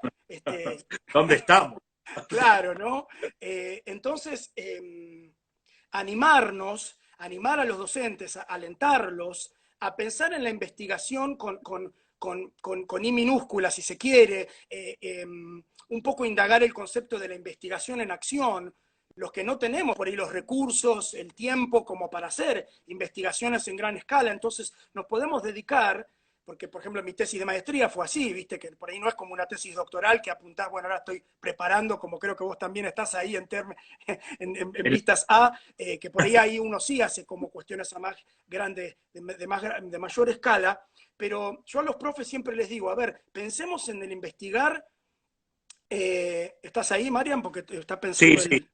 S1: ¿Dónde estamos?
S2: Claro, ¿no? Entonces, animar a los docentes, alentarlos a pensar en la investigación con I minúscula, si se quiere, un poco indagar el concepto de la investigación en acción, los que no tenemos por ahí los recursos, el tiempo como para hacer investigaciones en gran escala, entonces nos podemos dedicar, porque por ejemplo mi tesis de maestría fue así, viste, que por ahí no es como una tesis doctoral que apuntás, bueno, ahora estoy preparando, como creo que vos también estás ahí en
S1: El,
S2: vistas a, que por ahí uno sí hace como cuestiones a más grandes, de mayor escala, pero yo a los profes siempre les digo, a ver, pensemos en el investigar. ¿Estás ahí, Marian? Porque está
S1: sí,
S2: pensando
S1: sí,
S2: el...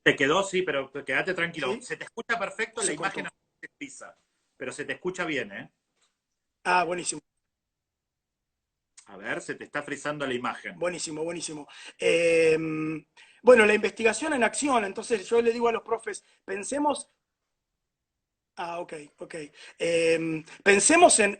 S1: te quedó, sí, pero quédate tranquilo.
S2: ¿Sí?
S1: Se te escucha perfecto, la
S2: Se
S1: imagen no
S2: cortó.
S1: se pisa, pero se te escucha bien, ¿eh?
S2: Ah, buenísimo.
S1: A ver, se te está frizando la imagen.
S2: Buenísimo, buenísimo. Eh, bueno, la investigación en acción, entonces yo le digo a los profes, pensemos... Ah, ok, ok. Pensemos en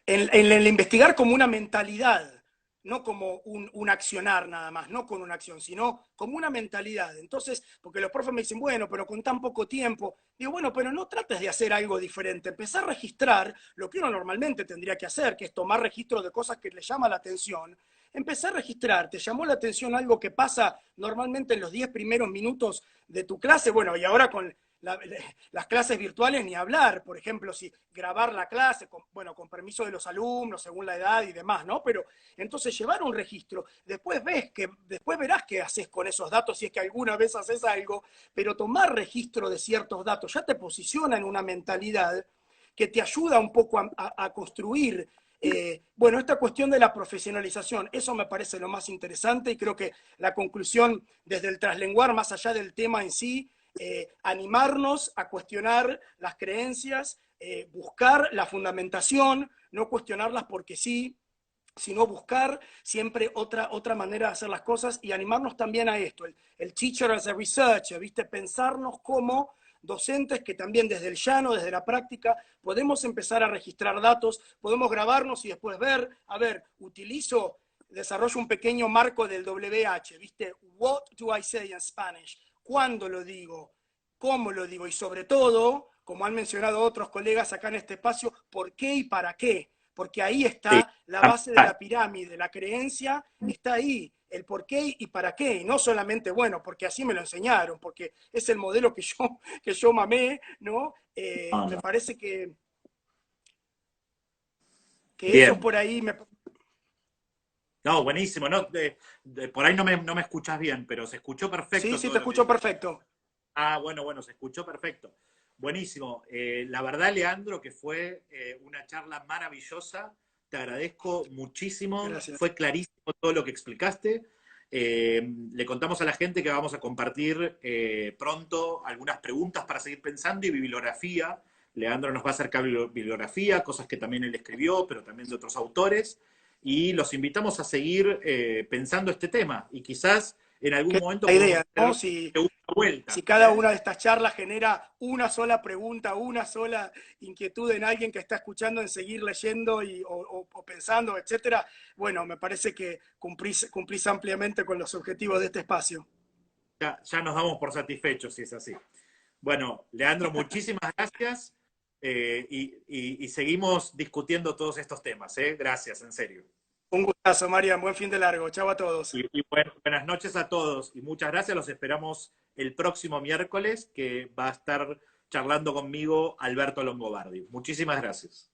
S2: el investigar como una mentalidad, no como un accionar nada más, no con una acción, sino como una mentalidad. Entonces, porque los profes me dicen, bueno, pero con tan poco tiempo, digo, bueno, pero no trates de hacer algo diferente, empezar a registrar lo que uno normalmente tendría que hacer, que es tomar registro de cosas que le llama la atención. Empezar a registrar, te llamó la atención algo que pasa normalmente en los 10 primeros minutos de tu clase, bueno, y ahora con las clases virtuales ni hablar, por ejemplo, si grabar la clase, bueno, con permiso de los alumnos, según la edad y demás, ¿no? Pero entonces llevar un registro, después verás qué haces con esos datos, si es que alguna vez haces algo, pero tomar registro de ciertos datos ya te posiciona en una mentalidad que te ayuda un poco a construir. Bueno, esta cuestión de la profesionalización, eso me parece lo más interesante y creo que la conclusión desde el traslenguar, más allá del tema en sí, animarnos a cuestionar las creencias, buscar la fundamentación, no cuestionarlas porque sí, sino buscar siempre otra manera de hacer las cosas y animarnos también a esto, el teacher as a researcher, ¿viste? Pensarnos como docentes que también desde el llano, desde la práctica, podemos empezar a registrar datos, podemos grabarnos y después ver, a ver, desarrollo un pequeño marco del WH, ¿viste? What do I say in Spanish? ¿Cuándo lo digo? cómo lo digo y sobre todo, como han mencionado otros colegas acá en este espacio, por qué y para qué. Porque ahí
S1: Sí.
S2: está la base de la pirámide, la creencia está ahí, el por qué y para qué, y no solamente, bueno, porque así me lo enseñaron, porque es el modelo que yo mamé, ¿no?
S1: No,
S2: Me
S1: no.
S2: parece que eso
S1: Bien.
S2: por ahí me...
S1: No, buenísimo. No, por ahí no me escuchás bien, pero se escuchó
S2: Sí,
S1: perfecto
S2: sí,
S1: todo
S2: te
S1: lo que
S2: escucho
S1: dijiste.
S2: perfecto.
S1: Ah, bueno, bueno, se escuchó perfecto. Buenísimo. La verdad, Leandro, que fue una charla maravillosa. Te agradezco muchísimo.
S2: Gracias.
S1: Fue clarísimo todo lo que explicaste. Le contamos a la gente que vamos a compartir pronto algunas preguntas para seguir pensando y bibliografía. Leandro nos va a acercar bibliografía, cosas que también él escribió, pero también de otros autores. Y los invitamos a seguir pensando este tema. Y quizás en algún
S2: Que es
S1: momento
S2: la
S1: podemos
S2: idea, ¿no?
S1: hacer segunda
S2: Si
S1: vuelta.
S2: cada
S1: ¿Eh?
S2: una de estas charlas genera una sola pregunta, una sola inquietud en alguien que está escuchando, en seguir leyendo o pensando, etcétera, bueno, me parece que cumplís ampliamente con los objetivos de este espacio.
S1: Ya nos damos por satisfechos si es así. Bueno, Leandro, muchísimas gracias y seguimos discutiendo todos estos temas. Gracias, en serio.
S2: Un gustazo, Marian. Buen fin de largo. Chau a todos.
S1: Y buenas noches a todos y muchas gracias. Los esperamos el próximo miércoles que va a estar charlando conmigo Alberto Longobardi. Muchísimas gracias.